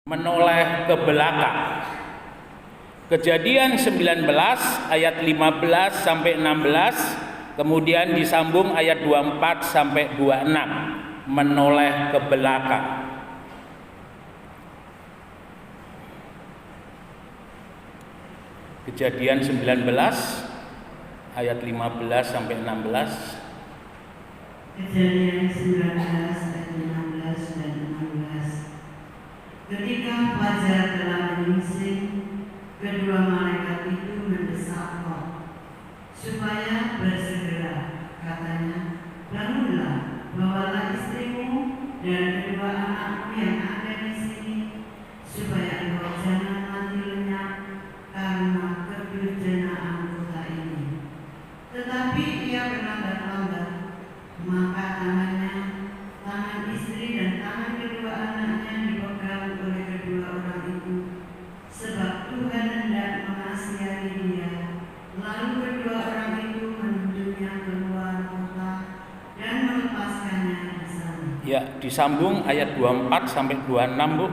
menoleh ke belakang. Kejadian 19 ayat 15 sampai 16, kemudian disambung ayat 24 sampai 26, menoleh ke belakang. Kejadian 19 ayat 15 sampai 16. Kejadian 19 ayat 15 dan 16. Ketika fajar telah menyingsing, kedua malaikat itu mendesak Lot supaya bersegera. Katanya, bangunlah, bawalah istrimu dan kedua anakmu yang ada di sini, supaya engkau jangan mati lenyap karena kedurjanaan kota ini. Tetapi ia berlambat-lambat, maka tangan istri dan tangan kedua anaknya dipegang oleh kedua orang itu, sebab Tuhan hendak mengasihani dia. Lalu kedua orang itu menuntunnya keluar kota dan melepaskannya di sana. Ya, disambung ayat 24 sampai 26, Bu.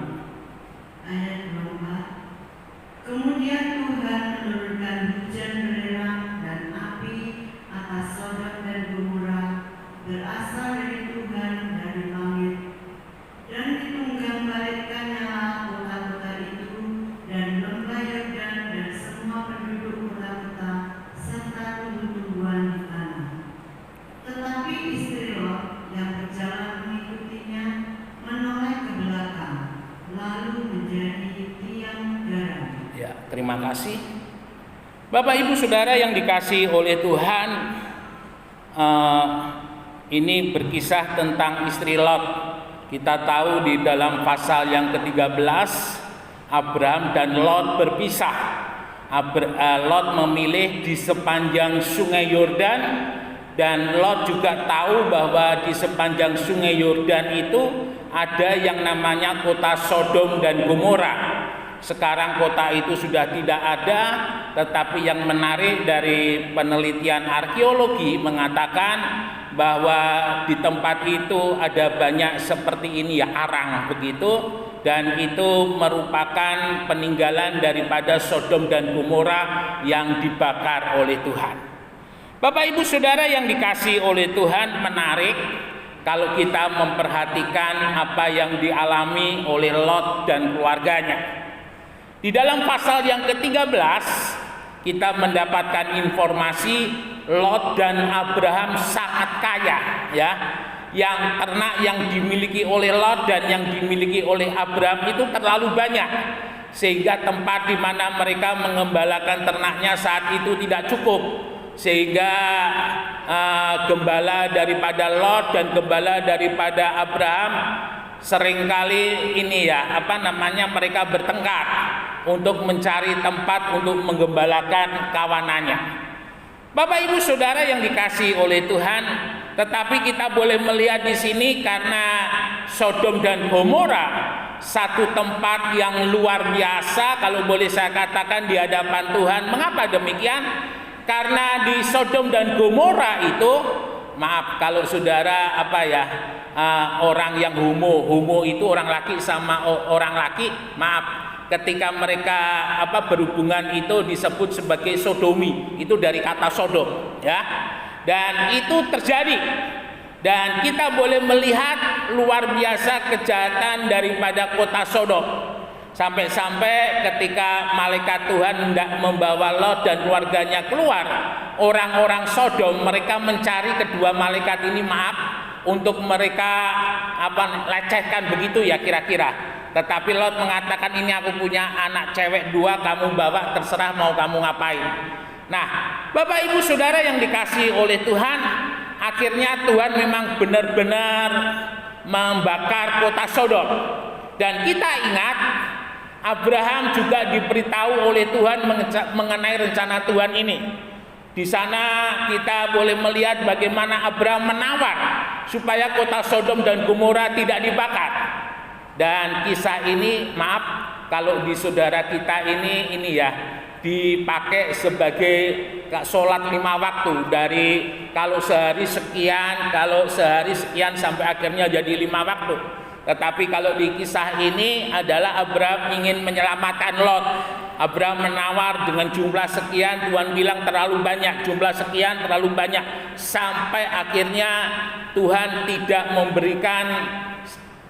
Ayat 24. Kemudian Tuhan menurunkan hujan belerang dan api atas Sodom dan Gomora, berasal dari Tuhan dari langit, dan ditunggang balikkannya kota-kota itu dan lembah Yordan dan semua penduduk kota-kota serta tumbuh-tumbuhan di tanah. Tetapi istri Lot yang berjalan mengikutinya menoleh ke belakang, lalu menjadi tiang garam. Ya, terima kasih. Bapak Ibu Saudara yang dikasihi oleh Tuhan, ini berkisah tentang istri Lot. Kita tahu di dalam pasal yang ke-13, Abraham dan Lot berpisah. Lot memilih di sepanjang sungai Yordan, dan Lot juga tahu bahwa di sepanjang sungai Yordan itu ada yang namanya kota Sodom dan Gomora. Sekarang kota itu sudah tidak ada, tetapi yang menarik dari penelitian arkeologi mengatakan bahwa di tempat itu ada banyak seperti ini ya, arang begitu, dan itu merupakan peninggalan daripada Sodom dan Gomora yang dibakar oleh Tuhan. Bapak Ibu Saudara yang dikasihi oleh Tuhan, menarik kalau kita memperhatikan apa yang dialami oleh Lot dan keluarganya. Di dalam pasal yang ke-13 kita mendapatkan informasi Lot dan Abraham sangat kaya ya. Yang ternak yang dimiliki oleh Lot dan yang dimiliki oleh Abraham itu terlalu banyak, sehingga tempat di mana mereka mengembalakan ternaknya saat itu tidak cukup, sehingga gembala daripada Lot dan gembala daripada Abraham seringkali mereka bertengkar untuk mencari tempat untuk menggembalakan kawanannya. Bapak Ibu Saudara yang dikasihi oleh Tuhan, tetapi kita boleh melihat di sini karena Sodom dan Gomora satu tempat yang luar biasa kalau boleh saya katakan di hadapan Tuhan. Mengapa demikian? Karena di Sodom dan Gomora itu, maaf kalau saudara orang yang homo itu orang laki sama orang laki, maaf, ketika mereka berhubungan itu disebut sebagai sodomi, itu dari kata sodom ya, dan itu terjadi. Dan kita boleh melihat luar biasa kejahatan daripada kota Sodom, sampai-sampai ketika malaikat Tuhan hendak membawa Lot dan keluarganya keluar, orang-orang Sodom mereka mencari kedua malaikat ini, maaf, untuk mereka lecehkan begitu ya kira-kira. Tetapi Lot mengatakan, ini aku punya anak cewek 2, kamu bawa, terserah mau kamu ngapain. Nah, Bapak Ibu Saudara yang dikasihi oleh Tuhan, akhirnya Tuhan memang benar-benar membakar kota Sodom. Dan kita ingat, Abraham juga diberitahu oleh Tuhan mengenai rencana Tuhan ini. Di sana kita boleh melihat bagaimana Abraham menawar supaya kota Sodom dan Gomora tidak dibakar. Dan kisah ini, maaf, kalau di saudara kita ini ya dipakai sebagai sholat 5 waktu, dari kalau sehari sekian sampai akhirnya jadi 5 waktu. Tetapi kalau di kisah ini adalah Abraham ingin menyelamatkan Lot. Abraham menawar dengan jumlah sekian, Tuhan bilang terlalu banyak, jumlah sekian terlalu banyak, sampai akhirnya Tuhan tidak memberikan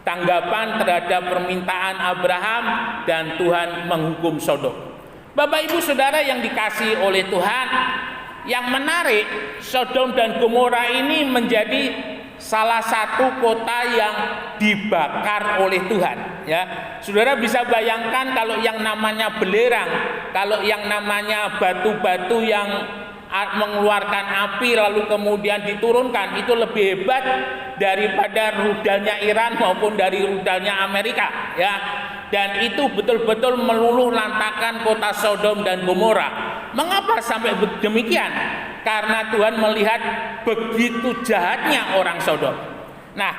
tanggapan terhadap permintaan Abraham dan Tuhan menghukum Sodom. Bapak Ibu Saudara yang dikasihi oleh Tuhan, yang menarik, Sodom dan Gomora ini menjadi salah satu kota yang dibakar oleh Tuhan, ya. Saudara bisa bayangkan kalau yang namanya belerang, kalau yang namanya batu-batu yang mengeluarkan api lalu kemudian diturunkan, itu lebih hebat daripada rudalnya Iran maupun dari rudalnya Amerika, ya. Dan itu betul-betul meluluh lantakan kota Sodom dan Gomora. Mengapa sampai demikian? Karena Tuhan melihat begitu jahatnya orang Sodom. Nah,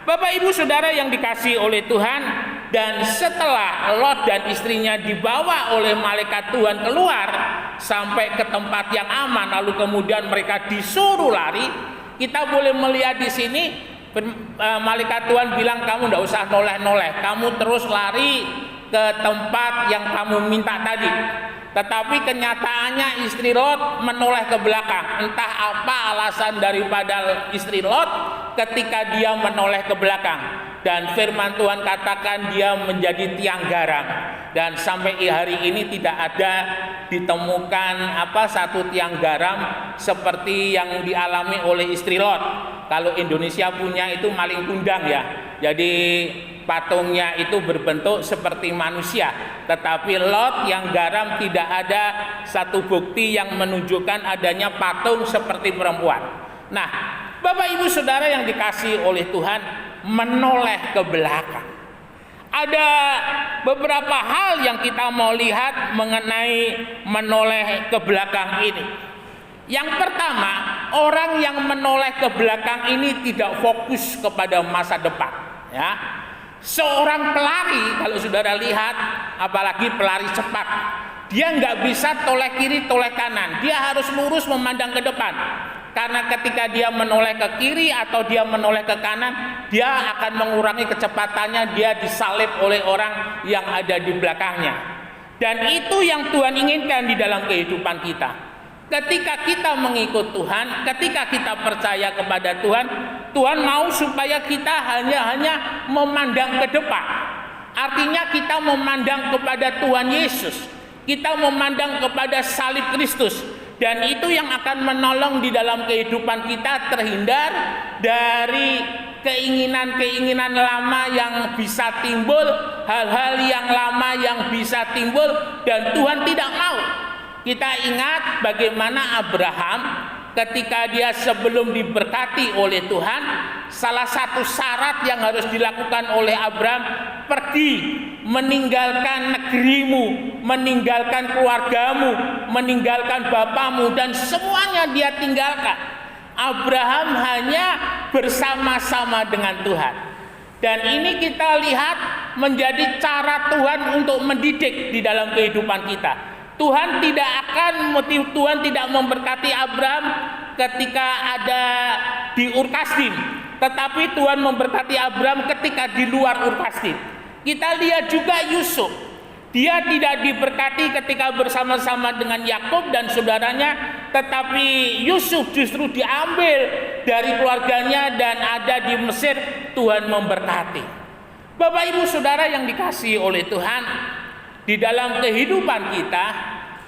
Bapak Ibu Saudara yang dikasihi oleh Tuhan, dan setelah Lot dan istrinya dibawa oleh malaikat Tuhan keluar sampai ke tempat yang aman, lalu kemudian mereka disuruh lari, kita boleh melihat di sini malaikat Tuhan bilang, kamu tidak usah noleh-noleh, kamu terus lari ke tempat yang kamu minta tadi. Tetapi kenyataannya istri Lot menoleh ke belakang. Entah apa alasan daripada istri Lot ketika dia menoleh ke belakang. Dan firman Tuhan katakan dia menjadi tiang garam. Dan sampai hari ini tidak ada ditemukan satu tiang garam seperti yang dialami oleh istri Lot. Kalau Indonesia punya itu maling kundang, ya. Jadi patungnya itu berbentuk seperti manusia, tetapi Lot yang garam tidak ada satu bukti yang menunjukkan adanya patung seperti perempuan. Nah, Bapak Ibu Saudara yang dikasihi oleh Tuhan, menoleh ke belakang. Ada beberapa hal yang kita mau lihat mengenai menoleh ke belakang ini. Yang pertama, orang yang menoleh ke belakang ini tidak fokus kepada masa depan, ya. Seorang pelari, kalau saudara lihat, apalagi pelari cepat, dia nggak bisa toleh kiri, toleh kanan. Dia harus lurus memandang ke depan. Karena ketika dia menoleh ke kiri atau dia menoleh ke kanan, dia akan mengurangi kecepatannya, dia disalib oleh orang yang ada di belakangnya. Dan itu yang Tuhan inginkan di dalam kehidupan kita. Ketika kita mengikut Tuhan, ketika kita percaya kepada Tuhan, Tuhan mau supaya kita hanya memandang ke depan. Artinya kita memandang kepada Tuhan Yesus, kita memandang kepada salib Kristus, dan itu yang akan menolong di dalam kehidupan kita terhindar dari keinginan-keinginan lama yang bisa timbul, hal-hal yang lama yang bisa timbul, dan Tuhan tidak mau. Kita ingat bagaimana Abraham ketika dia sebelum diberkati oleh Tuhan, salah satu syarat yang harus dilakukan oleh Abraham, pergi meninggalkan negerimu, meninggalkan keluargamu, meninggalkan bapamu, dan semuanya dia tinggalkan. Abraham hanya bersama-sama dengan Tuhan. Dan ini kita lihat menjadi cara Tuhan untuk mendidik di dalam kehidupan kita. Tuhan tidak memberkati Abraham ketika ada di Ur Kasdim, tetapi Tuhan memberkati Abraham ketika di luar Ur Kasdim. Kita lihat juga Yusuf, dia tidak diberkati ketika bersama-sama dengan Yakub dan saudaranya, tetapi Yusuf justru diambil dari keluarganya dan ada di Mesir. Tuhan memberkati. Bapak Ibu Saudara yang dikasihi oleh Tuhan, di dalam kehidupan kita,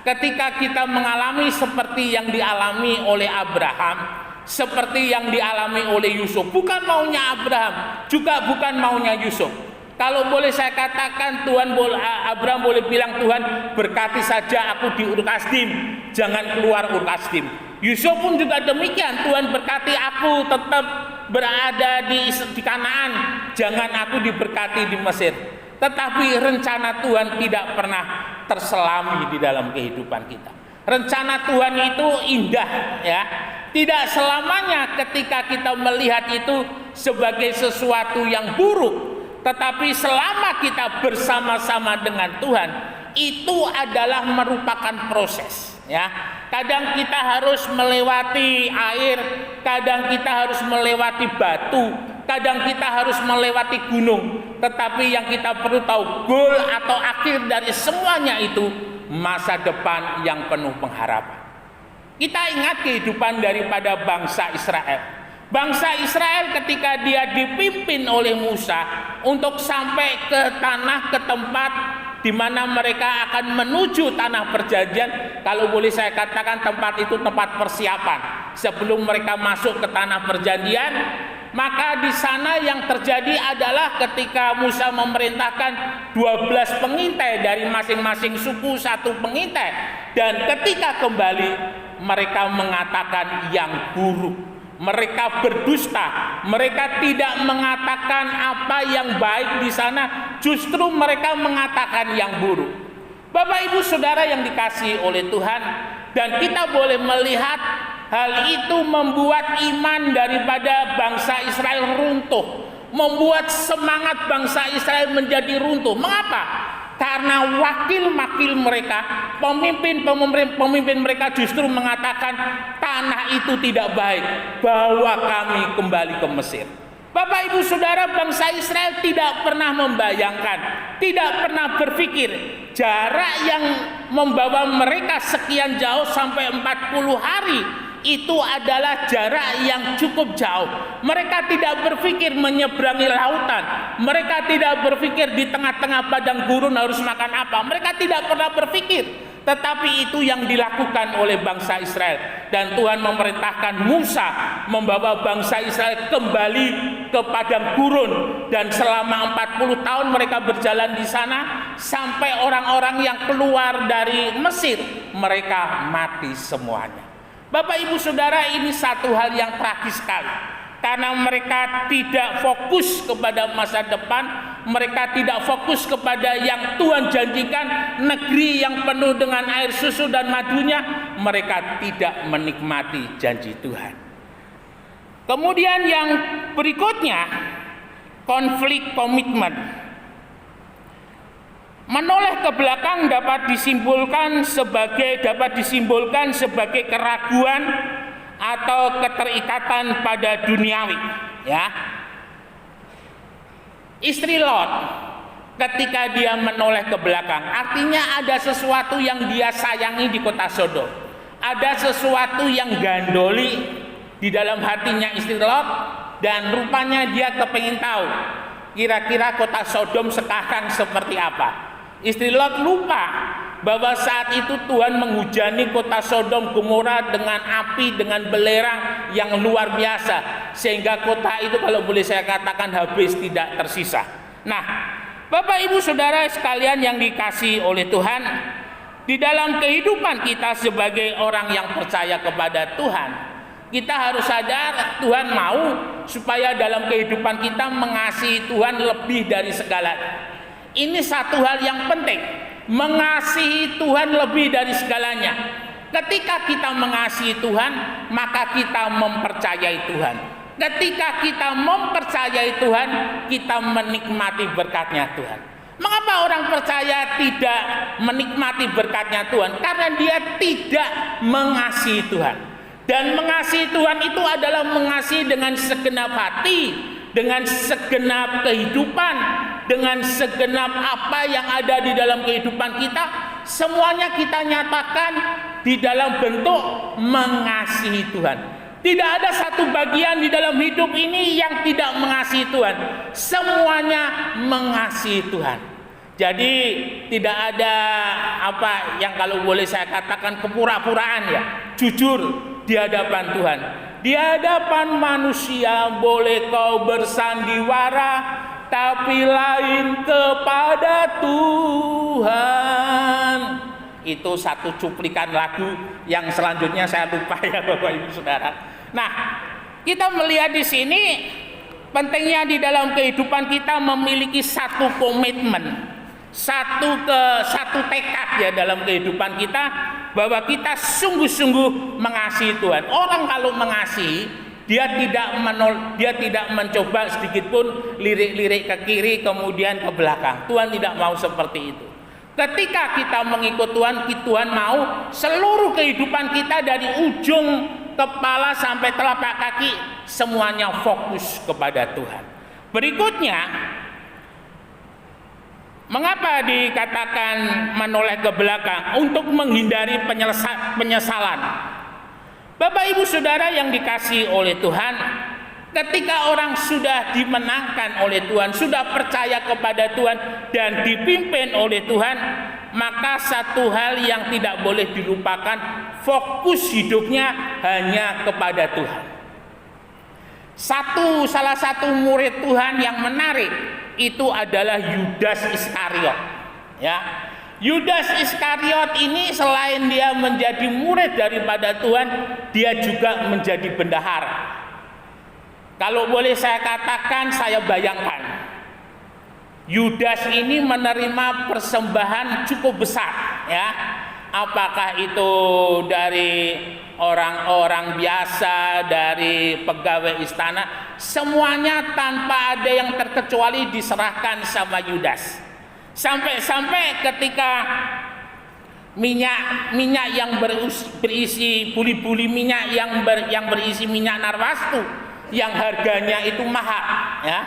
ketika kita mengalami seperti yang dialami oleh Abraham, seperti yang dialami oleh Yusuf, bukan maunya Abraham, juga bukan maunya Yusuf. Kalau boleh saya katakan, Abraham boleh bilang, Tuhan berkati saja aku di Ur Kasdim, jangan keluar Ur Kasdim. Yusuf pun juga demikian, Tuhan berkati aku tetap berada di Kanaan, jangan aku diberkati di Mesir. Tetapi rencana Tuhan tidak pernah terselami di dalam kehidupan kita. Rencana Tuhan itu indah, ya. Tidak selamanya ketika kita melihat itu sebagai sesuatu yang buruk, tetapi selama kita bersama-sama dengan Tuhan, itu adalah merupakan proses, ya. Kadang kita harus melewati air, kadang kita harus melewati batu, Kadang kita harus melewati gunung, tetapi yang kita perlu tahu, goal atau akhir dari semuanya itu masa depan yang penuh pengharapan. Kita ingat kehidupan daripada bangsa Israel. Bangsa Israel ketika dia dipimpin oleh Musa untuk sampai ke tempat di mana mereka akan menuju tanah perjanjian. Kalau boleh saya katakan, tempat itu tempat persiapan sebelum mereka masuk ke tanah perjanjian. Maka di sana yang terjadi adalah ketika Musa memerintahkan 12 pengintai dari masing-masing suku, satu pengintai, dan ketika kembali mereka mengatakan yang buruk. Mereka berdusta, mereka tidak mengatakan apa yang baik di sana, justru mereka mengatakan yang buruk. Bapak Ibu Saudara yang dikasihi oleh Tuhan, dan kita boleh melihat hal itu membuat iman daripada bangsa Israel runtuh, membuat semangat bangsa Israel menjadi runtuh. Mengapa? Karena wakil-wakil mereka, pemimpin mereka justru mengatakan tanah itu tidak baik, bawa kami kembali ke Mesir. Bapak Ibu Saudara, bangsa Israel tidak pernah membayangkan, tidak pernah berpikir jarak yang membawa mereka sekian jauh sampai 40 hari itu adalah jarak yang cukup jauh. Mereka tidak berpikir menyeberangi lautan. Mereka tidak berpikir di tengah-tengah padang gurun harus makan apa. Mereka tidak pernah berpikir. Tetapi itu yang dilakukan oleh bangsa Israel. Dan Tuhan memerintahkan Musa membawa bangsa Israel kembali ke padang gurun. Dan selama 40 tahun mereka berjalan di sana, sampai orang-orang yang keluar dari Mesir, mereka mati semuanya. Bapak Ibu Saudara, ini satu hal yang tragis sekali. Karena mereka tidak fokus kepada masa depan, mereka tidak fokus kepada yang Tuhan janjikan, negeri yang penuh dengan air susu dan madunya, mereka tidak menikmati janji Tuhan. Kemudian yang berikutnya, konflik komitmen. Menoleh ke belakang dapat disimbolkan sebagai keraguan atau keterikatan pada duniawi, ya. Istri Lot ketika dia menoleh ke belakang, artinya ada sesuatu yang dia sayangi di kota Sodom. Ada sesuatu yang gandoli di dalam hatinya istri Lot, dan rupanya dia kepingin tahu kira-kira kota Sodom sekarang seperti apa. Istri Lot lupa bahwa saat itu Tuhan menghujani kota Sodom Gomora dengan api, dengan belerang yang luar biasa, sehingga kota itu kalau boleh saya katakan habis, tidak tersisa. Nah, Bapak Ibu Saudara sekalian yang dikasihi oleh Tuhan, di dalam kehidupan kita sebagai orang yang percaya kepada Tuhan, kita harus sadar Tuhan mau supaya dalam kehidupan kita mengasihi Tuhan lebih dari segalanya. Ini satu hal yang penting, mengasihi Tuhan lebih dari segalanya. Ketika kita mengasihi Tuhan, maka kita mempercayai Tuhan. Ketika kita mempercayai Tuhan, kita menikmati berkatnya Tuhan. Mengapa orang percaya tidak menikmati berkatnya Tuhan? Karena dia tidak mengasihi Tuhan. Dan mengasihi Tuhan itu adalah mengasihi dengan segenap hati, dengan segenap kehidupan, dengan segenap apa yang ada di dalam kehidupan kita. Semuanya kita nyatakan di dalam bentuk mengasihi Tuhan. Tidak ada satu bagian di dalam hidup ini yang tidak mengasihi Tuhan. Semuanya mengasihi Tuhan. Jadi tidak ada apa yang kalau boleh saya katakan kepura-puraan, ya. Jujur di hadapan Tuhan. Di hadapan manusia boleh kau bersandiwara, tapi lain kepada Tuhan. Itu satu cuplikan lagu yang selanjutnya saya lupa, ya Bapak Ibu Saudara. Nah, kita melihat di sini pentingnya di dalam kehidupan kita memiliki satu komitmen, satu tekad ya dalam kehidupan kita, bahwa kita sungguh-sungguh mengasihi Tuhan. Orang kalau mengasihi, dia tidak mencoba sedikit pun lirik-lirik ke kiri kemudian ke belakang. Tuhan tidak mau seperti itu. Ketika kita mengikut Tuhan, Tuhan mau seluruh kehidupan kita dari ujung kepala sampai telapak kaki semuanya fokus kepada Tuhan. Berikutnya, mengapa dikatakan menoleh ke belakang? Untuk menghindari penyesalan. Bapak Ibu Saudara yang dikasihi oleh Tuhan, ketika orang sudah dimenangkan oleh Tuhan, sudah percaya kepada Tuhan dan dipimpin oleh Tuhan, maka satu hal yang tidak boleh dilupakan, fokus hidupnya hanya kepada Tuhan. Salah satu murid Tuhan yang menarik itu adalah Yudas Iskariot. Ya, Yudas Iskariot ini selain dia menjadi murid daripada Tuhan, dia juga menjadi bendahara. Kalau boleh saya katakan, saya bayangkan Yudas ini menerima persembahan cukup besar, ya. Apakah itu dari orang-orang biasa, dari pegawai istana, semuanya tanpa ada yang terkecuali diserahkan sama Yudas. Sampai-sampai ketika minyak yang berisi buli-buli minyak yang berisi minyak narwastu yang harganya itu mahal, ya.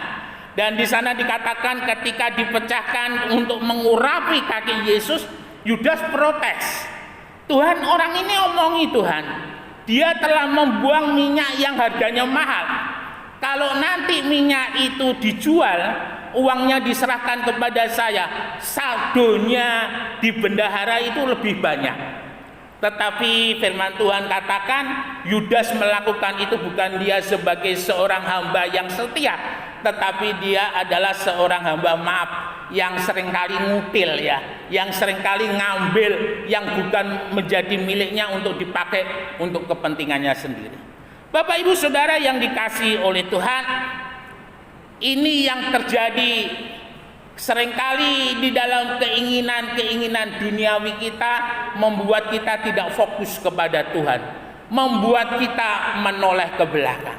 Dan di sana dikatakan ketika dipecahkan untuk mengurapi kaki Yesus, Yudas protes. Tuhan, orang ini omongi Tuhan, dia telah membuang minyak yang harganya mahal. Kalau nanti minyak itu dijual, uangnya diserahkan kepada saya, saldonya di bendahara itu lebih banyak. Tetapi firman Tuhan katakan Yudas melakukan itu bukan dia sebagai seorang hamba yang setia, tetapi dia adalah seorang hamba maaf yang seringkali ngutil, ya, yang seringkali ngambil yang bukan menjadi miliknya untuk dipakai untuk kepentingannya sendiri. Bapak Ibu Saudara yang dikasihi oleh Tuhan, ini yang terjadi seringkali di dalam keinginan-keinginan duniawi kita, membuat kita tidak fokus kepada Tuhan, membuat kita menoleh ke belakang.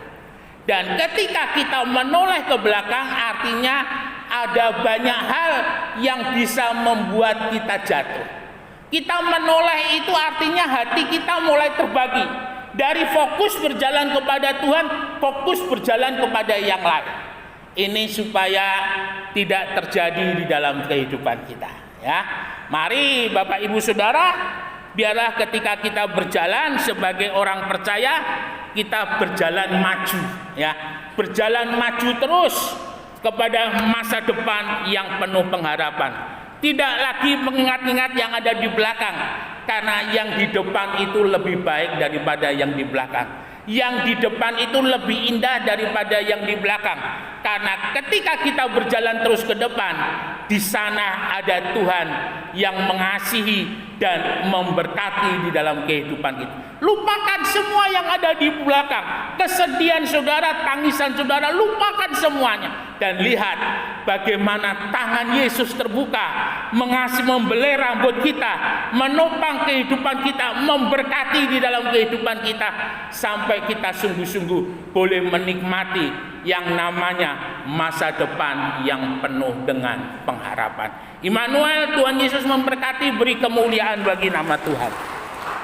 Dan ketika kita menoleh ke belakang, artinya ada banyak hal yang bisa membuat kita jatuh. Kita menoleh itu artinya hati kita mulai terbagi dari fokus berjalan kepada Tuhan, fokus berjalan kepada yang lain. Ini supaya tidak terjadi di dalam kehidupan kita, ya. Mari Bapak Ibu Saudara, biarlah ketika kita berjalan sebagai orang percaya, kita berjalan maju, ya. Berjalan maju terus kepada masa depan yang penuh pengharapan. Tidak lagi mengingat-ingat yang ada di belakang, karena yang di depan itu lebih baik daripada yang di belakang. Yang di depan itu lebih indah daripada yang di belakang. Karena ketika kita berjalan terus ke depan, di sana ada Tuhan yang mengasihi dan memberkati di dalam kehidupan kita. Lupakan semua yang ada di belakang, kesedihan saudara, tangisan saudara, lupakan semuanya. Dan lihat bagaimana tangan Yesus terbuka, mengasihi, membelai rambut kita, menopang kehidupan kita, memberkati di dalam kehidupan kita, sampai kita sungguh-sungguh boleh menikmati yang namanya masa depan yang penuh dengan pengharapan. Immanuel, Tuhan Yesus memberkati, beri kemuliaan bagi nama Tuhan.